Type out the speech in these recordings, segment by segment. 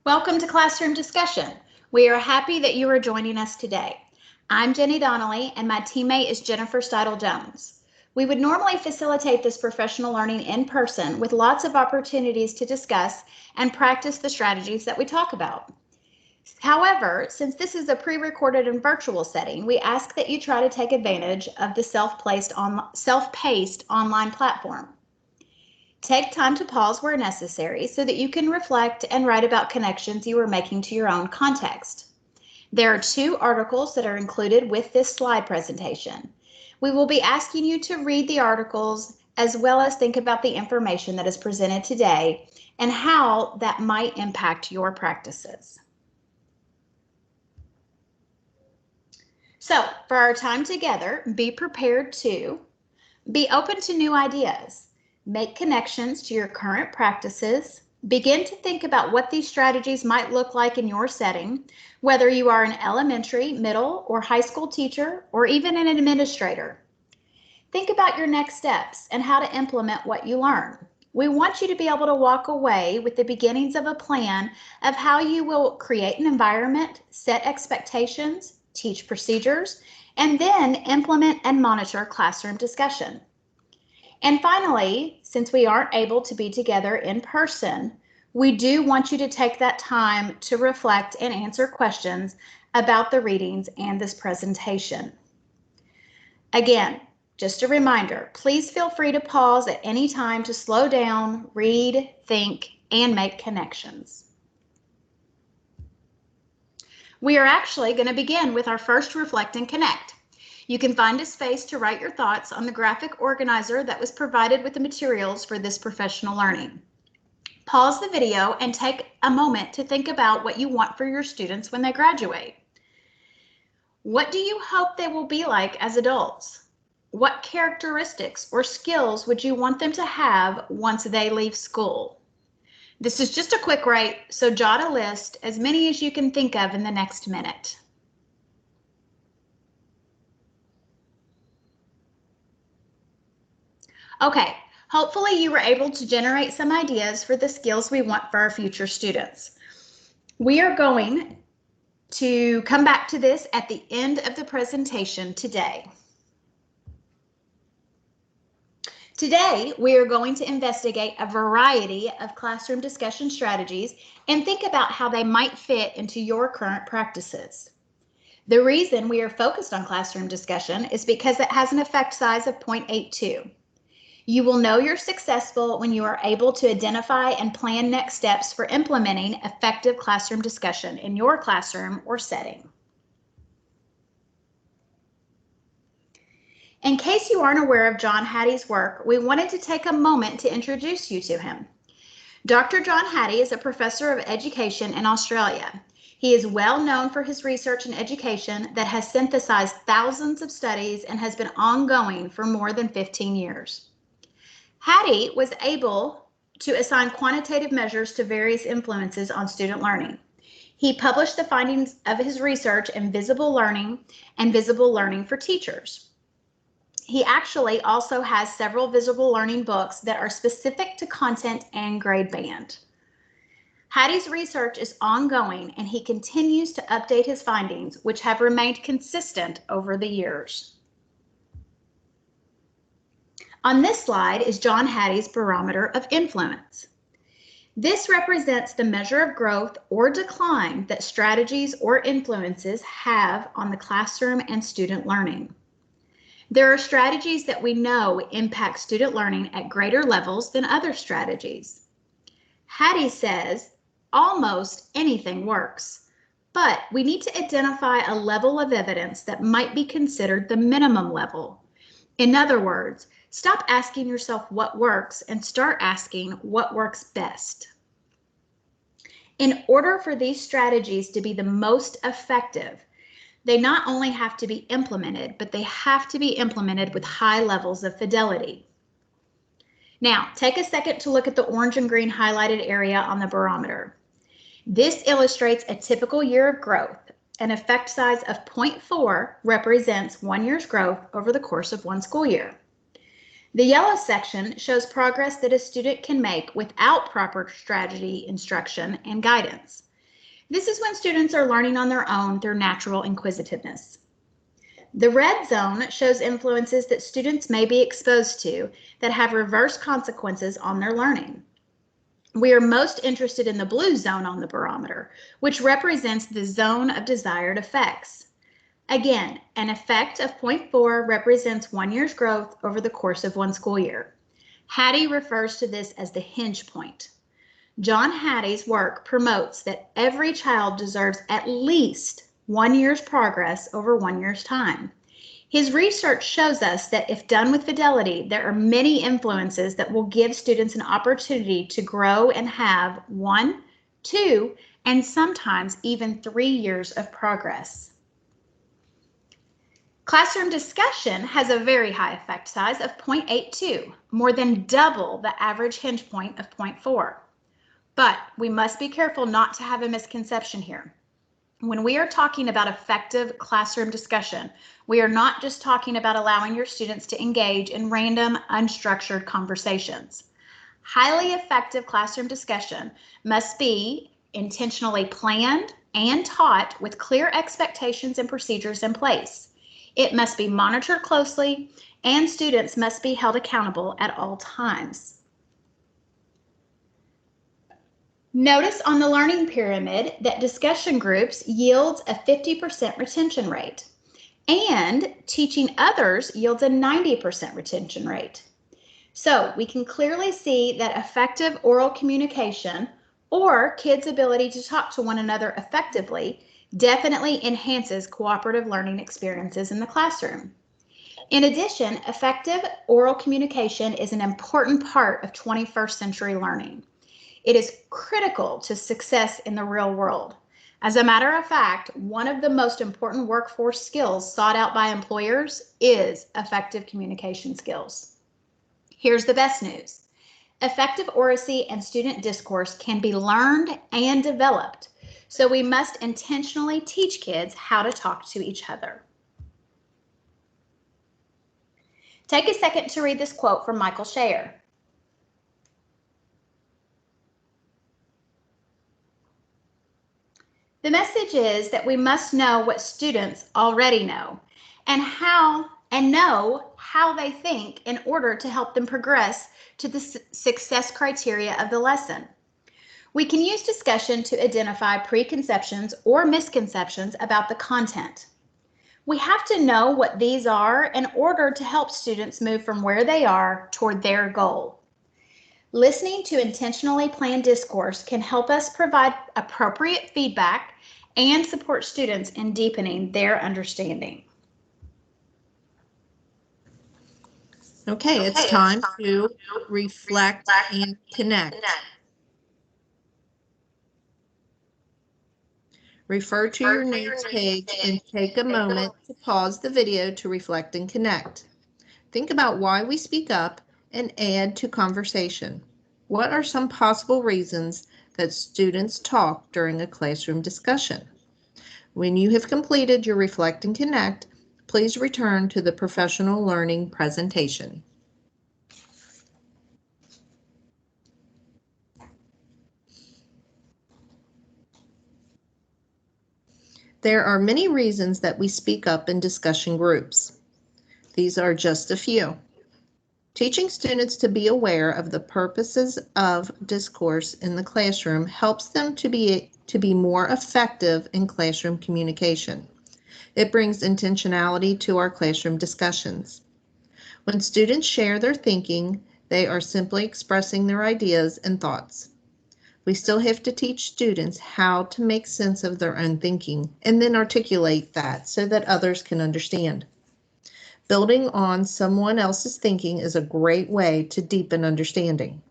Welcome to Classroom Discussion. We are happy that you are joining us today. I'm Jenny Donnelly and my teammate is Jennifer Steidel-Jones. We would normally facilitate this professional learning in person with lots of opportunities to discuss and practice the strategies that we talk about. However, since this is a pre-recorded and virtual setting, we ask that you try to take advantage of the self-paced online platform. Take time to pause where necessary so that you can reflect and write about connections you are making to your own context. There are 2 articles that are included with this slide presentation. We will be asking you to read the articles as well as think about the information that is presented today and how that might impact your practices. So, for our time together, be prepared to be open to new ideas. Make connections to your current practices. Begin to think about what these strategies might look like in your setting, whether you are an elementary, middle, or high school teacher, or even an administrator. Think about your next steps and how to implement what you learn. We want you to be able to walk away with the beginnings of a plan of how you will create an environment, set expectations, teach procedures, and then implement and monitor classroom discussion. And finally, since we aren't able to be together in person, we do want you to take that time to reflect and answer questions about the readings and this presentation. Again, just a reminder, please feel free to pause at any time to slow down, read, think, and make connections. We are actually going to begin with our first Reflect and Connect. You can find a space to write your thoughts on the graphic organizer that was provided with the materials for this professional learning. Pause the video and take a moment to think about what you want for your students when they graduate. What do you hope they will be like as adults? What characteristics or skills would you want them to have once they leave school? This is just a quick write, so jot a list, as many as you can think of in the next minute. Okay, hopefully you were able to generate some ideas for the skills we want for our future students. We are going to come back to this at the end of the presentation today. Today, we are going to investigate a variety of classroom discussion strategies and think about how they might fit into your current practices. The reason we are focused on classroom discussion is because it has an effect size of 0.82. You will know you're successful when you are able to identify and plan next steps for implementing effective classroom discussion in your classroom or setting. In case you aren't aware of John Hattie's work, we wanted to take a moment to introduce you to him. Dr. John Hattie is a professor of education in Australia. He is well known for his research in education that has synthesized thousands of studies and has been ongoing for more than 15 years. Hattie was able to assign quantitative measures to various influences on student learning. He published the findings of his research in Visible Learning and Visible Learning for Teachers. He actually also has several visible learning books that are specific to content and grade band. Hattie's research is ongoing and he continues to update his findings, which have remained consistent over the years. On this slide is John Hattie's Barometer of Influence. This represents the measure of growth or decline that strategies or influences have on the classroom and student learning. There are strategies that we know impact student learning at greater levels than other strategies. Hattie says almost anything works, but we need to identify a level of evidence that might be considered the minimum level. In other words, stop asking yourself what works and start asking what works best. In order for these strategies to be the most effective, they not only have to be implemented, but they have to be implemented with high levels of fidelity. Now, take a second to look at the orange and green highlighted area on the barometer. This illustrates a typical year of growth. An effect size of 0.4 represents 1 year's growth over the course of one school year. The yellow section shows progress that a student can make without proper strategy, instruction, and guidance. This is when students are learning on their own through natural inquisitiveness. The red zone shows influences that students may be exposed to that have reverse consequences on their learning. We are most interested in the blue zone on the barometer, which represents the zone of desired effects. Again, an effect of 0.4 represents 1 year's growth over the course of one school year. Hattie refers to this as the hinge point. John Hattie's work promotes that every child deserves at least 1 year's progress over 1 year's time. His research shows us that if done with fidelity, there are many influences that will give students an opportunity to grow and have 1, 2, and sometimes even 3 years of progress. Classroom discussion has a very high effect size of 0.82, more than double the average hinge point of 0.4. But we must be careful not to have a misconception here. When we are talking about effective classroom discussion, we are not just talking about allowing your students to engage in random, unstructured conversations. Highly effective classroom discussion must be intentionally planned and taught with clear expectations and procedures in place. It must be monitored closely, and students must be held accountable at all times. Notice on the learning pyramid that discussion groups yields a 50% retention rate, and teaching others yields a 90% retention rate. So we can clearly see that effective oral communication, or kids' ability to talk to one another effectively, definitely enhances cooperative learning experiences in the classroom. In addition, effective oral communication is an important part of 21st century learning. It is critical to success in the real world. As a matter of fact, one of the most important workforce skills sought out by employers is effective communication skills. Here's the best news. Effective oracy and student discourse can be learned and developed, so we must intentionally teach kids how to talk to each other. Take a second to read this quote from Michael Scher. The message is that we must know what students already know and know how they think in order to help them progress to the success criteria of the lesson. We can use discussion to identify preconceptions or misconceptions about the content. We have to know what these are in order to help students move from where they are toward their goal. Listening to intentionally planned discourse can help us provide appropriate feedback and support students in deepening their understanding. Okay, it's time to reflect and connect. Refer to your notes page and take a moment to pause the video to reflect and connect. Think about why we speak up and add to conversation. What are some possible reasons that students talk during a classroom discussion? When you have completed your reflect and connect, please return to the professional learning presentation. There are many reasons that we speak up in discussion groups. These are just a few. Teaching students to be aware of the purposes of discourse in the classroom helps them to be more effective in classroom communication. It brings intentionality to our classroom discussions. When students share their thinking, they are simply expressing their ideas and thoughts. We still have to teach students how to make sense of their own thinking and then articulate that so that others can understand. Building on someone else's thinking is a great way to deepen understanding.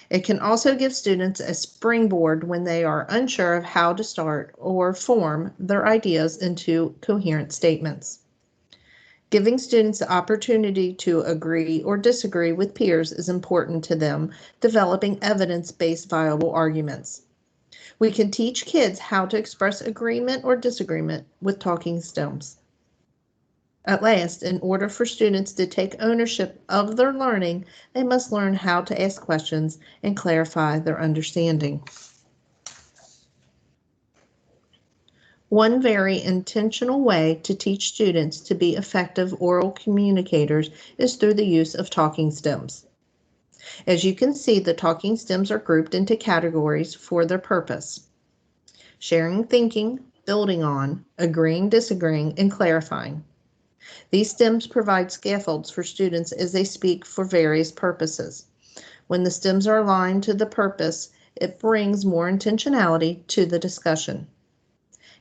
It can also give students a springboard when they are unsure of how to start or form their ideas into coherent statements. Giving students the opportunity to agree or disagree with peers is important to them, developing evidence-based viable arguments. We can teach kids how to express agreement or disagreement with talking stems. At last, in order for students to take ownership of their learning, they must learn how to ask questions and clarify their understanding. One very intentional way to teach students to be effective oral communicators is through the use of talking stems. As you can see, the talking stems are grouped into categories for their purpose: sharing thinking, building on, agreeing, disagreeing, and clarifying. These stems provide scaffolds for students as they speak for various purposes. When the stems are aligned to the purpose, it brings more intentionality to the discussion.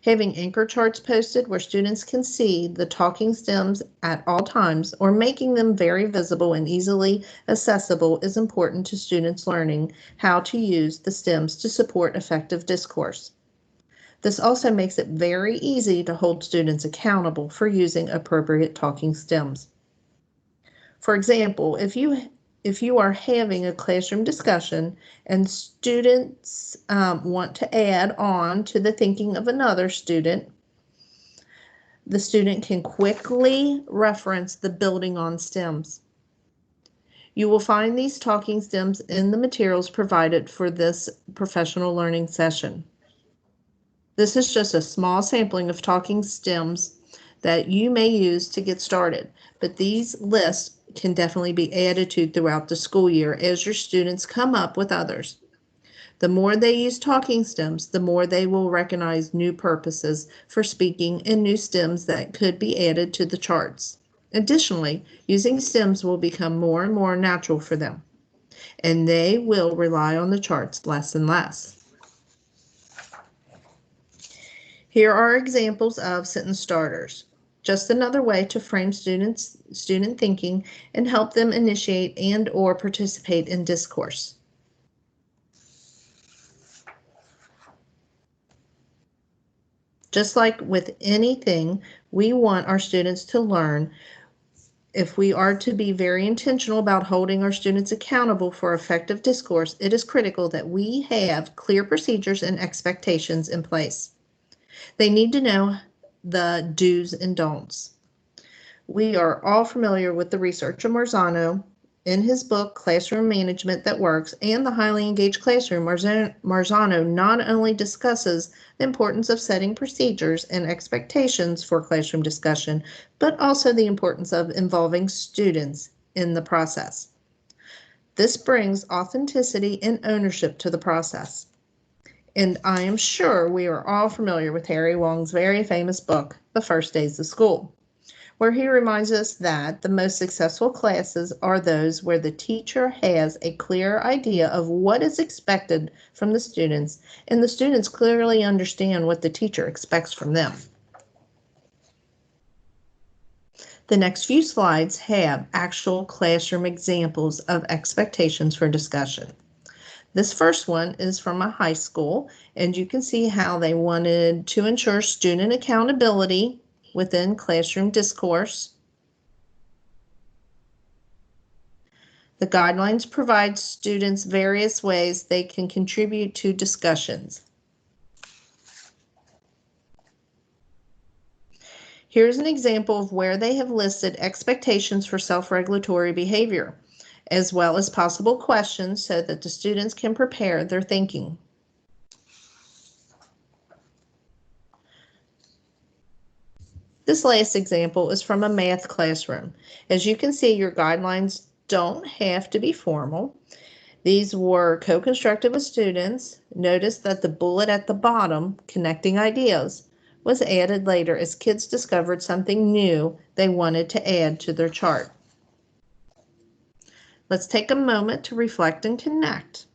Having anchor charts posted where students can see the talking stems at all times, or making them very visible and easily accessible, is important to students learning how to use the stems to support effective discourse. This also makes it very easy to hold students accountable for using appropriate talking stems. For example, if you are having a classroom discussion and students want to add on to the thinking of another student, the student can quickly reference the building on stems. You will find these talking stems in the materials provided for this professional learning session. This is just a small sampling of talking stems that you may use to get started, but these lists can definitely be added to throughout the school year as your students come up with others. The more they use talking stems, the more they will recognize new purposes for speaking and new stems that could be added to the charts. Additionally, using stems will become more and more natural for them, and they will rely on the charts less and less. Here are examples of sentence starters. Just another way to frame student thinking and help them initiate and or participate in discourse. Just like with anything, we want our students to learn. If we are to be very intentional about holding our students accountable for effective discourse, it is critical that we have clear procedures and expectations in place. They need to know the do's and don'ts. We are all familiar with the researcher Marzano in his book, Classroom Management That Works, and the Highly Engaged Classroom. Marzano not only discusses the importance of setting procedures and expectations for classroom discussion, but also the importance of involving students in the process. This brings authenticity and ownership to the process. And I am sure we are all familiar with Harry Wong's very famous book, The First Days of School, where he reminds us that the most successful classes are those where the teacher has a clear idea of what is expected from the students, and the students clearly understand what the teacher expects from them. The next few slides have actual classroom examples of expectations for discussion. This first one is from a high school, and you can see how they wanted to ensure student accountability within classroom discourse. The guidelines provide students various ways they can contribute to discussions. Here's an example of where they have listed expectations for self-regulatory behavior, as well as possible questions so that the students can prepare their thinking. This last example is from a math classroom. As you can see, your guidelines don't have to be formal. These were co-constructed with students. Notice that the bullet at the bottom, connecting ideas, was added later as kids discovered something new they wanted to add to their chart. Let's take a moment to reflect and connect.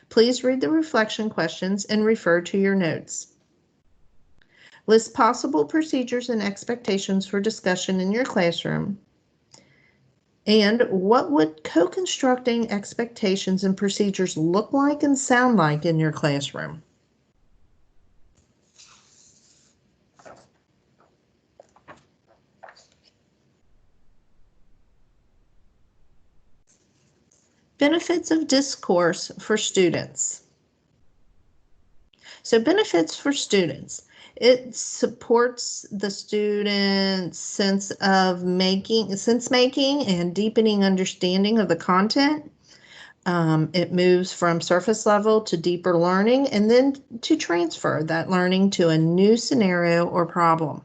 Please read the reflection questions and refer to your notes. List possible procedures and expectations for discussion in your classroom. And what would co-constructing expectations and procedures look like and sound like in your classroom? Benefits of discourse for students. So benefits for students. It supports the student's sense making and deepening understanding of the content. It moves from surface level to deeper learning and then to transfer that learning to a new scenario or problem.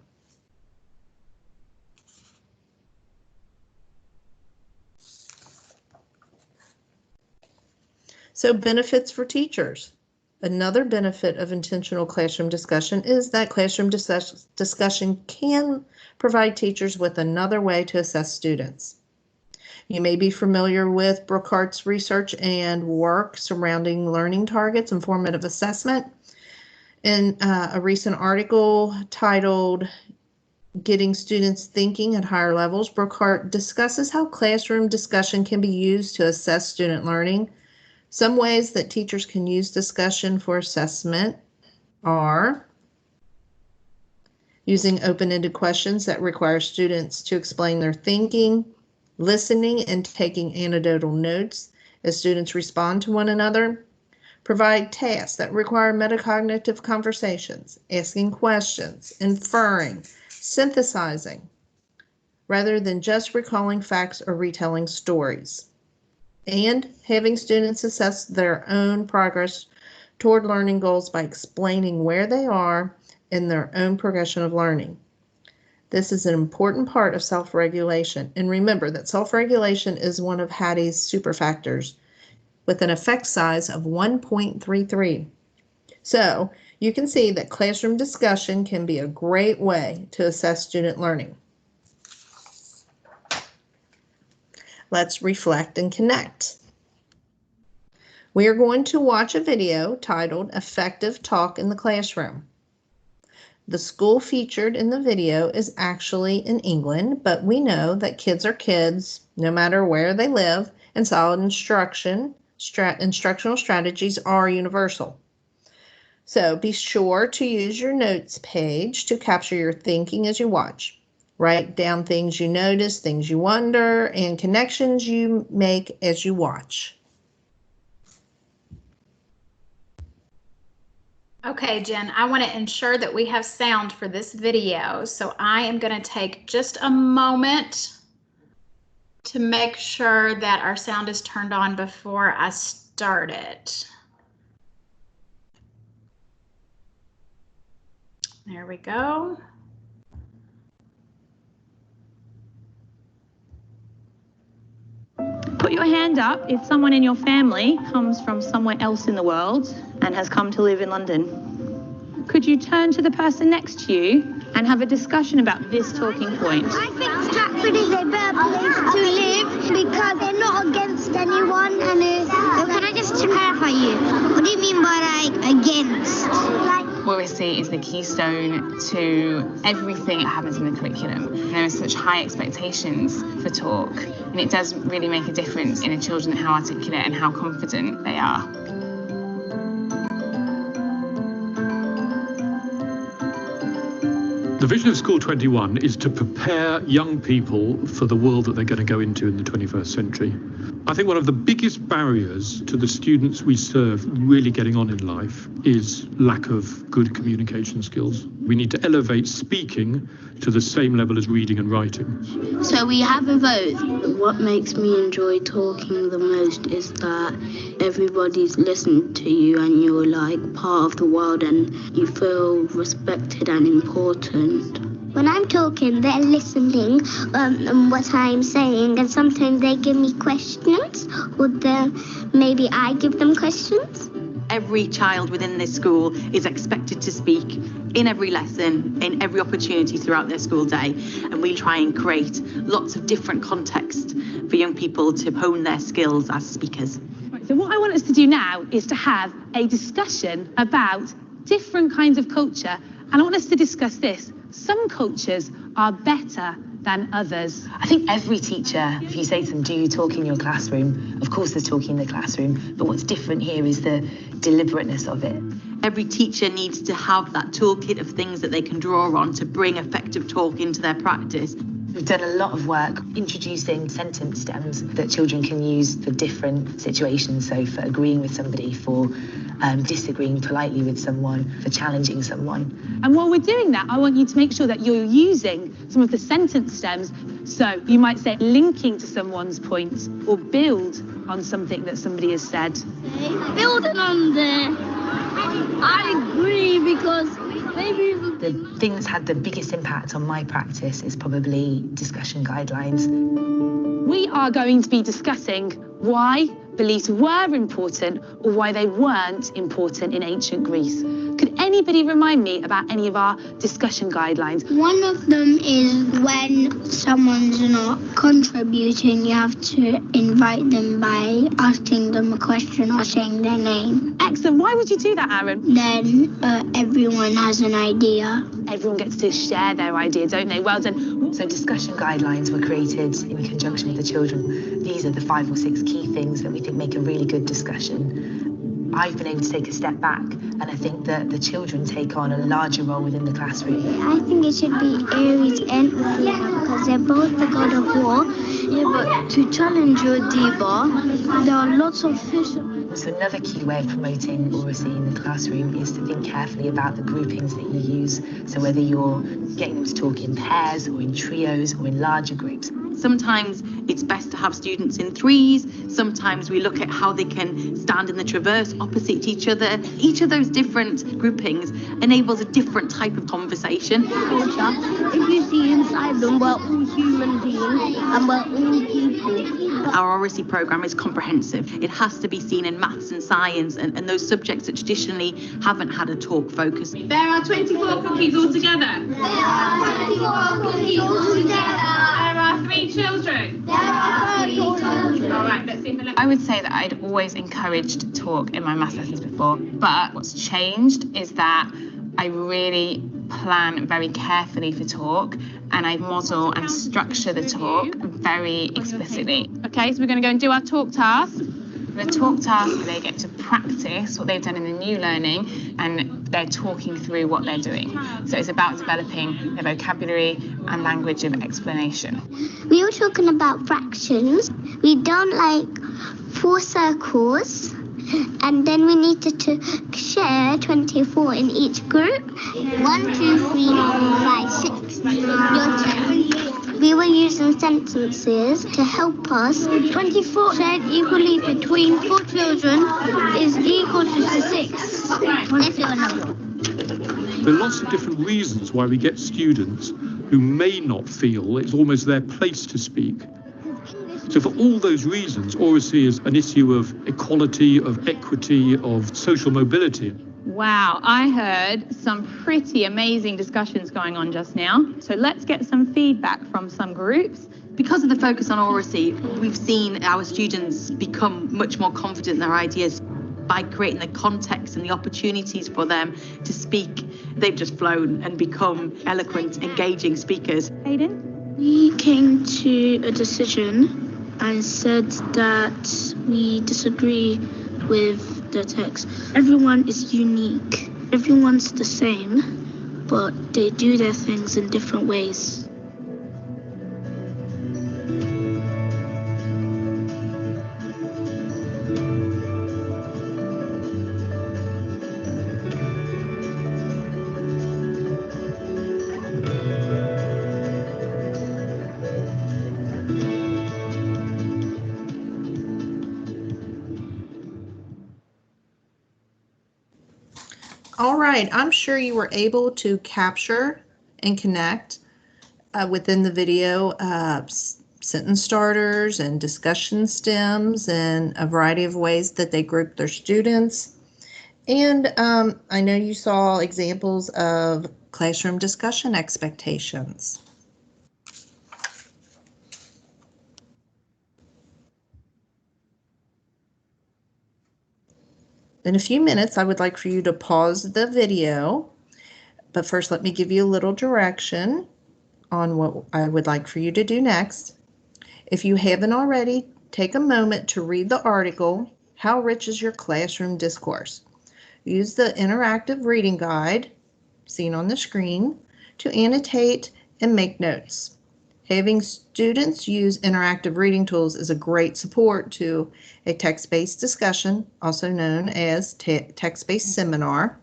So benefits for teachers. Another benefit of intentional classroom discussion is that classroom discussion can provide teachers with another way to assess students. You may be familiar with Brookhart's research and work surrounding learning targets and formative assessment. In a recent article titled Getting Students Thinking at Higher Levels, Brookhart discusses how classroom discussion can be used to assess student learning. Some ways that teachers can use discussion for assessment are using open-ended questions that require students to explain their thinking, listening and taking anecdotal notes as students respond to one another, provide tasks that require metacognitive conversations, asking questions, inferring, synthesizing, rather than just recalling facts or retelling stories, and having students assess their own progress toward learning goals by explaining where they are in their own progression of learning. This is an important part of self-regulation, and remember that self-regulation is one of Hattie's super factors with an effect size of 1.33. So you can see that classroom discussion can be a great way to assess student learning. Let's reflect and connect. We are going to watch a video titled Effective Talk in the Classroom. The school featured in the video is actually in England, but we know that kids are kids no matter where they live, and solid instructional strategies are universal. So be sure to use your notes page to capture your thinking as you watch. Write down things you notice, things you wonder, and connections you make as you watch. Okay, Jen, I want to ensure that we have sound for this video, so I am going to take just a moment to make sure that our sound is turned on before I start it. There we go. Put your hand up if someone in your family comes from somewhere else in the world and has come to live in London. Could you turn to the person next to you and have a discussion about this talking point? I think Stratford is a better place to live because they're not against anyone. And can I just clarify you? What do you mean by like against? Literacy is the keystone to everything that happens in the curriculum. There are such high expectations for talk, and it does really make a difference in the children how articulate and how confident they are. The vision of School 21 is to prepare young people for the world that they're going to go into in the 21st century. I think one of the biggest barriers to the students we serve really getting on in life is lack of good communication skills. We need to elevate speaking to the same level as reading and writing. So we have a vote. What makes me enjoy talking the most is that everybody's listening to you and you're like part of the world and you feel respected and important. When I'm talking, they're listening what I'm saying, and sometimes they give me questions, or maybe I give them questions. Every child within this school is expected to speak in every lesson, in every opportunity throughout their school day, and we try and create lots of different contexts for young people to hone their skills as speakers. So what I want us to do now is to have a discussion about different kinds of culture, and I want us to discuss this. Some cultures are better than others. I think every teacher, if you say to them, do you talk in your classroom? Of course there's talking in the classroom, but what's different here is the deliberateness of it. Every teacher needs to have that toolkit of things that they can draw on to bring effective talk into their practice. We've done a lot of work introducing sentence stems that children can use for different situations. So for agreeing with somebody, for disagreeing politely with someone, for challenging someone. And while we're doing that, I want you to make sure that you're using some of the sentence stems. So you might say linking to someone's points or build on something that somebody has said? Building on there, I agree, because maybe The thing that's had the biggest impact on my practice is probably discussion guidelines. We are going to be discussing why beliefs were important or why they weren't important in ancient Greece. Could anybody remind me about any of our discussion guidelines? one of them is when someone's not contributing, you have to invite them by asking them a question or saying their name. Excellent. Why would you do that, Aaron? Then everyone has an idea. Everyone gets to share their idea, don't they? Well done. So discussion guidelines were created in conjunction with the children. These are the 5 or 6 key things that we think make a really good discussion. I've been able to take a step back, and I think that the children take on a larger role within the classroom. I think it should be Aries and Athena because they're both the god of war. Yeah, but to challenge your diva, there are lots of fish. So another key way of promoting oracy in the classroom is to think carefully about the groupings that you use. So whether you're getting them to talk in pairs or in trios or in larger groups. Sometimes it's best to have students in threes. Sometimes we look at how they can stand in the traverse opposite each other. Each of those different groupings enables a different type of conversation. If you see inside them, we're all human beings and we're all people. Our oracy program is comprehensive. It has to be seen in maths and science and those subjects that traditionally haven't had a talk focus. There are 24 cookies altogether. There are 24 cookies altogether. There are 3 children. There are 3 children. All right, let's see if I I would say that I'd always encouraged talk in my maths lessons before, but what's changed is that I really plan very carefully for talk, and I model and structure the talk very explicitly. Okay, so we're going to go and do our talk task. The talk task, they get to practice what they've done in the new learning, and they're talking through what they're doing. So it's about developing their vocabulary and language of explanation. We were talking about fractions. We done like 4 circles, and then we needed to share 24 in each group. 1, 2, 3, 4, 5, 6. Your turn. We were using sentences to help us. 24 shared equally between 4 children is equal to 6. Let's do another one. There are lots of different reasons why we get students who may not feel it's almost their place to speak. So for all those reasons, oracy is an issue of equality, of equity, of social mobility. Wow, I heard some pretty amazing discussions going on just now. So let's get some feedback from some groups. Because of the focus on oracy, we've seen our students become much more confident in their ideas by creating the context and the opportunities for them to speak. They've just flown and become eloquent, engaging speakers. Hayden? We came to a decision and said that we disagree with the text. Everyone is unique. Everyone's the same, but they do their things in different ways. All right, I'm sure you were able to capture and connect within the video sentence starters and discussion stems and a variety of ways that they group their students. And I know you saw examples of classroom discussion expectations. In a few minutes, I would like for you to pause the video, but first let me give you a little direction on what I would like for you to do next. If you haven't already, take a moment to read the article, How Rich is Your Classroom Discourse? Use the interactive reading guide, seen on the screen, to annotate and make notes. Having students use interactive reading tools is a great support to a text-based discussion, also known as text-based seminar.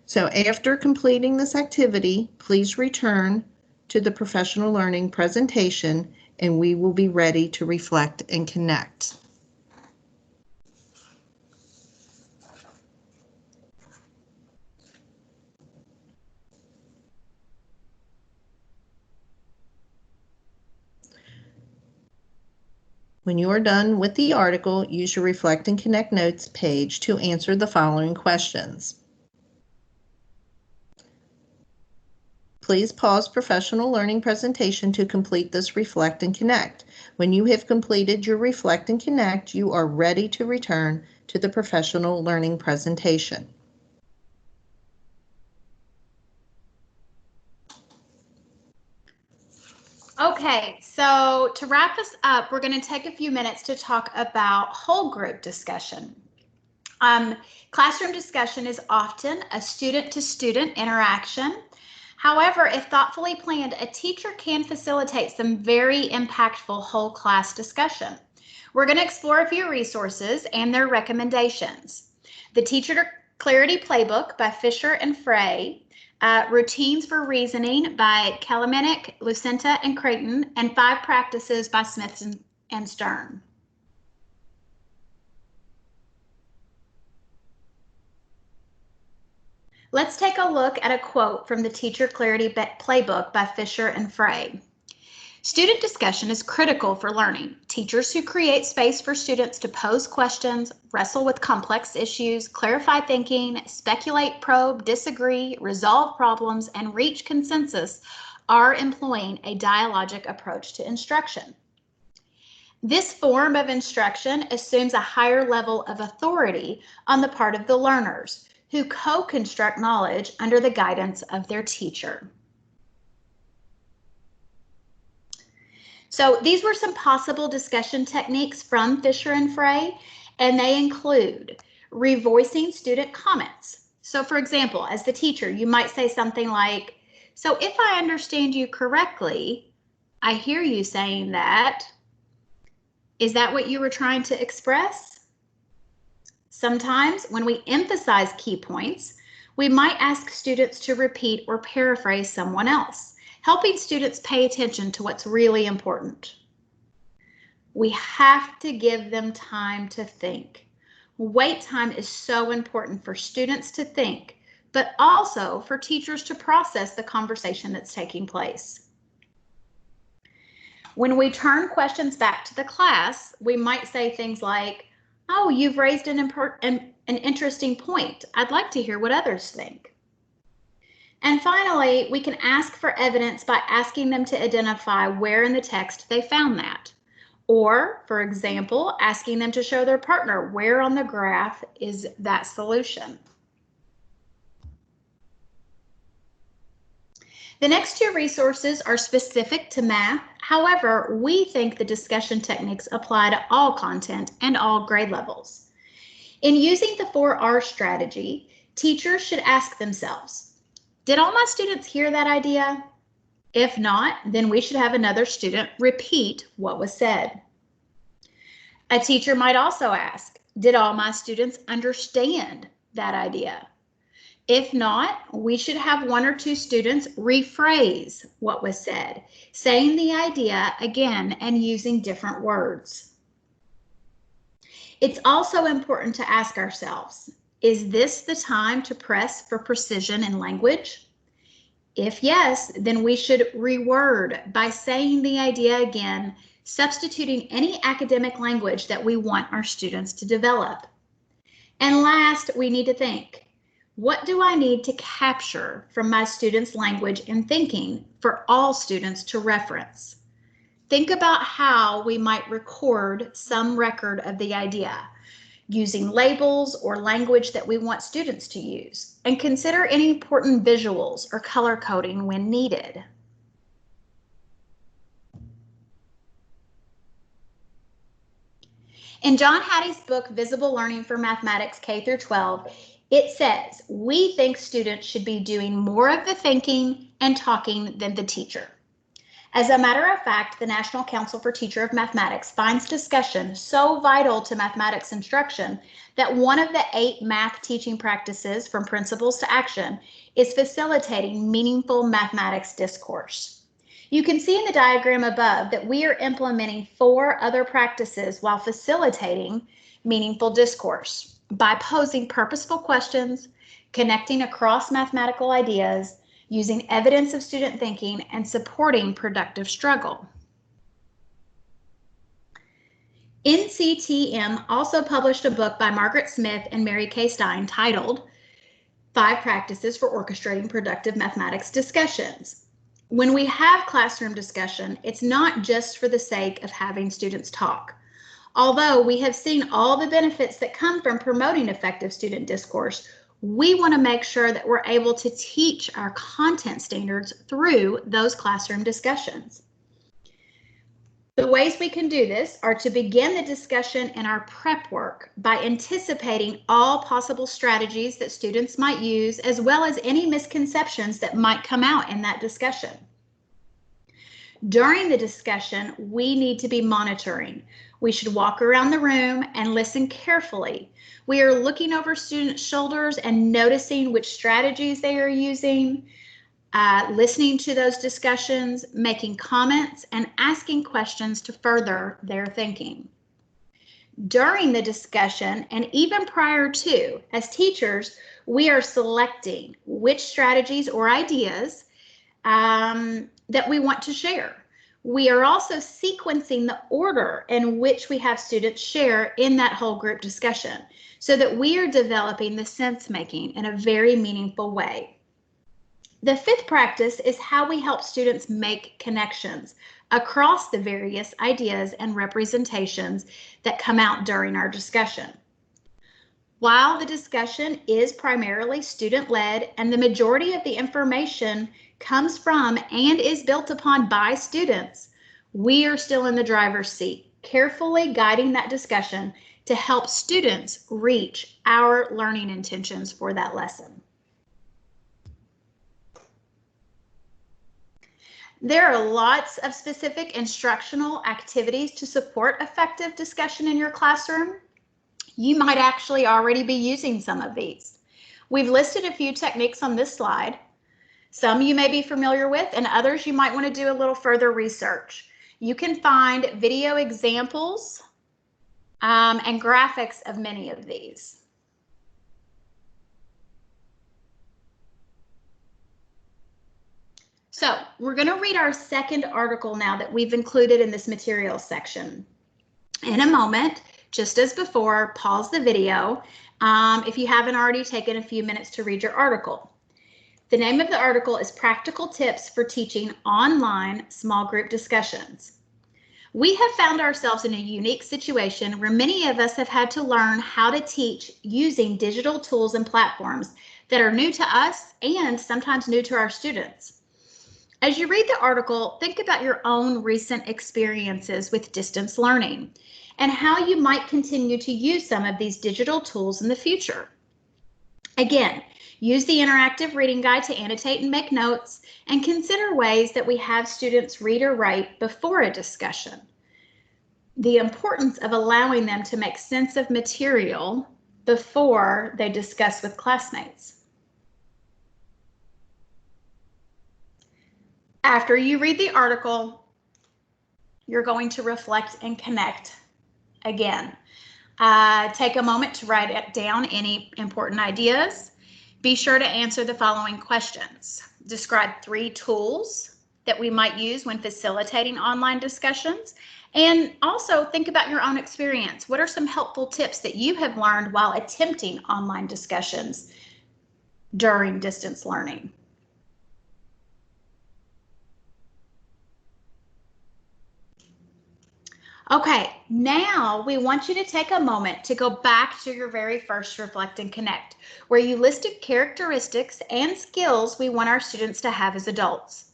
So after completing this activity, please return to the professional learning presentation and we will be ready to reflect and connect. When you are done with the article, use your Reflect and Connect Notes page to answer the following questions. Please pause professional learning presentation to complete this Reflect and Connect. When you have completed your Reflect and Connect, you are ready to return to the professional learning presentation. Okay, so to wrap us up, we're going to take a few minutes to talk about whole group discussion. Classroom discussion is often a student-to-student interaction. However, if thoughtfully planned, a teacher can facilitate some very impactful whole class discussion. We're going to explore a few resources and their recommendations. The Teacher Clarity Playbook by Fisher and Frey, Routines for Reasoning by Kalamanik, Lucenta, and Creighton, and 5 Practices by Smith and Stern. Let's take a look at a quote from the Teacher Clarity Playbook by Fisher and Frey. Student discussion is critical for learning. Teachers who create space for students to pose questions, wrestle with complex issues, clarify thinking, speculate, probe, disagree, resolve problems, and reach consensus are employing a dialogic approach to instruction. This form of instruction assumes a higher level of authority on the part of the learners, who co-construct knowledge under the guidance of their teacher. So these were some possible discussion techniques from Fisher and Frey, and they include revoicing student comments. So for example, as the teacher, you might say something like, so if I understand you correctly, I hear you saying that. Is that what you were trying to express? Sometimes when we emphasize key points, we might ask students to repeat or paraphrase someone else, helping students pay attention to what's really important. We have to give them time to think. Wait time is so important for students to think, but also for teachers to process the conversation that's taking place. When we turn questions back to the class, we might say things like, oh, you've raised an interesting point. I'd like to hear what others think. And finally, we can ask for evidence by asking them to identify where in the text they found that. Or, for example, asking them to show their partner where on the graph is that solution. The next 2 resources are specific to math. However, we think the discussion techniques apply to all content and all grade levels. In using the 4R strategy, teachers should ask themselves, did all my students hear that idea? If not, then we should have another student repeat what was said. A teacher might also ask, did all my students understand that idea? If not, we should have 1 or 2 students rephrase what was said, saying the idea again and using different words. It's also important to ask ourselves, is this the time to press for precision in language? If yes, then we should reword by saying the idea again, substituting any academic language that we want our students to develop. And last, we need to think, what do I need to capture from my students' language and thinking for all students to reference? Think about how we might record some record of the idea, using labels or language that we want students to use, and consider any important visuals or color coding when needed. In John Hattie's book, Visible Learning for Mathematics K through 12, it says, we think students should be doing more of the thinking and talking than the teacher. As a matter of fact, the National Council for Teacher of Mathematics finds discussion so vital to mathematics instruction that one of the 8 math teaching practices from principles to action is facilitating meaningful mathematics discourse. You can see in the diagram above that we are implementing 4 other practices while facilitating meaningful discourse by posing purposeful questions, connecting across mathematical ideas, using evidence of student thinking, and supporting productive struggle. NCTM also published a book by Margaret Smith and Mary Kay Stein titled 5 Practices for Orchestrating Productive Mathematics Discussions. When we have classroom discussion, it's not just for the sake of having students talk. Although we have seen all the benefits that come from promoting effective student discourse, we want to make sure that we're able to teach our content standards through those classroom discussions. The ways we can do this are to begin the discussion in our prep work by anticipating all possible strategies that students might use, as well as any misconceptions that might come out in that discussion. During the discussion, we need to be monitoring. We should walk around the room and listen carefully. We are looking over students' shoulders and noticing which strategies they are using, listening to those discussions, making comments, and asking questions to further their thinking. During the discussion, and even prior to, as teachers, we are selecting which strategies or ideas that we want to share. We are also sequencing the order in which we have students share in that whole group discussion so that we are developing the sense making in a very meaningful way. The 5th practice is how we help students make connections across the various ideas and representations that come out during our discussion. While the discussion is primarily student-led and the majority of the information comes from and is built upon by students, we are still in the driver's seat, carefully guiding that discussion to help students reach our learning intentions for that lesson. There are lots of specific instructional activities to support effective discussion in your classroom. You might actually already be using some of these. We've listed a few techniques on this slide. Some you may be familiar with, and others you might want to do a little further research. You can find video examples and graphics of many of these. So we're going to read our second article now that we've included in this materials section. In a moment, just as before, pause the video if you haven't already taken a few minutes to read your article. The name of the article is Practical Tips for Teaching Online Small Group Discussions. We have found ourselves in a unique situation where many of us have had to learn how to teach using digital tools and platforms that are new to us and sometimes new to our students. As you read the article, think about your own recent experiences with distance learning and how you might continue to use some of these digital tools in the future. Again, use the interactive reading guide to annotate and make notes, and consider ways that we have students read or write before a discussion. The importance of allowing them to make sense of material before they discuss with classmates. After you read the article, you're going to reflect and connect again. Take a moment to write down any important ideas. Be sure to answer the following questions. Describe 3 tools that we might use when facilitating online discussions. And also think about your own experience. What are some helpful tips that you have learned while attempting online discussions during distance learning? Okay, now we want you to take a moment to go back to your very first Reflect and Connect, where you listed characteristics and skills we want our students to have as adults.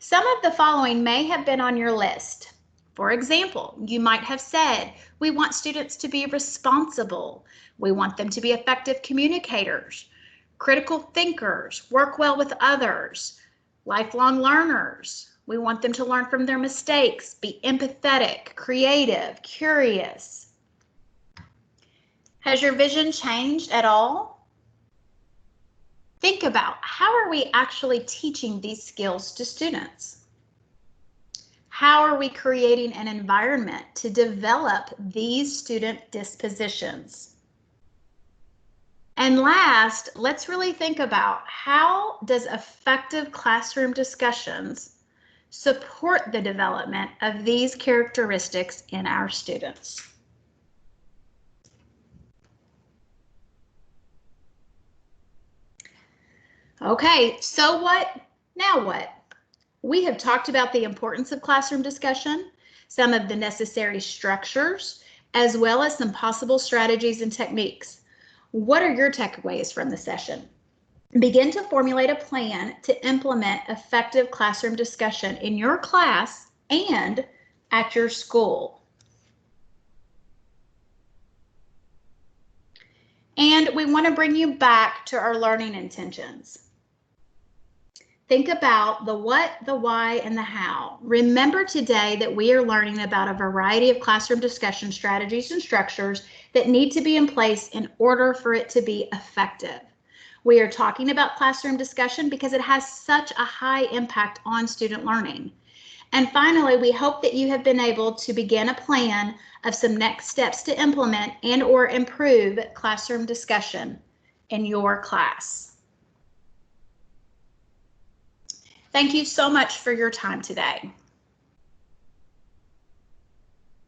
Some of the following may have been on your list. For example, you might have said, we want students to be responsible. We want them to be effective communicators, critical thinkers, work well with others, lifelong learners. We want them to learn from their mistakes, be empathetic, creative, curious. Has your vision changed at all? Think about, how are we actually teaching these skills to students? How are we creating an environment to develop these student dispositions? And last, let's really think about, how does effective classroom discussions support the development of these characteristics in our students? Okay, so what? Now what? We have talked about the importance of classroom discussion, some of the necessary structures, as well as some possible strategies and techniques. What are your takeaways from the session? Begin to formulate a plan to implement effective classroom discussion in your class and at your school. And we want to bring you back to our learning intentions. Think about the what, the why, and the how. Remember today that we are learning about a variety of classroom discussion strategies and structures that need to be in place in order for it to be effective. We are talking about classroom discussion because it has such a high impact on student learning. And finally, we hope that you have been able to begin a plan of some next steps to implement and or improve classroom discussion in your class. Thank you so much for your time today.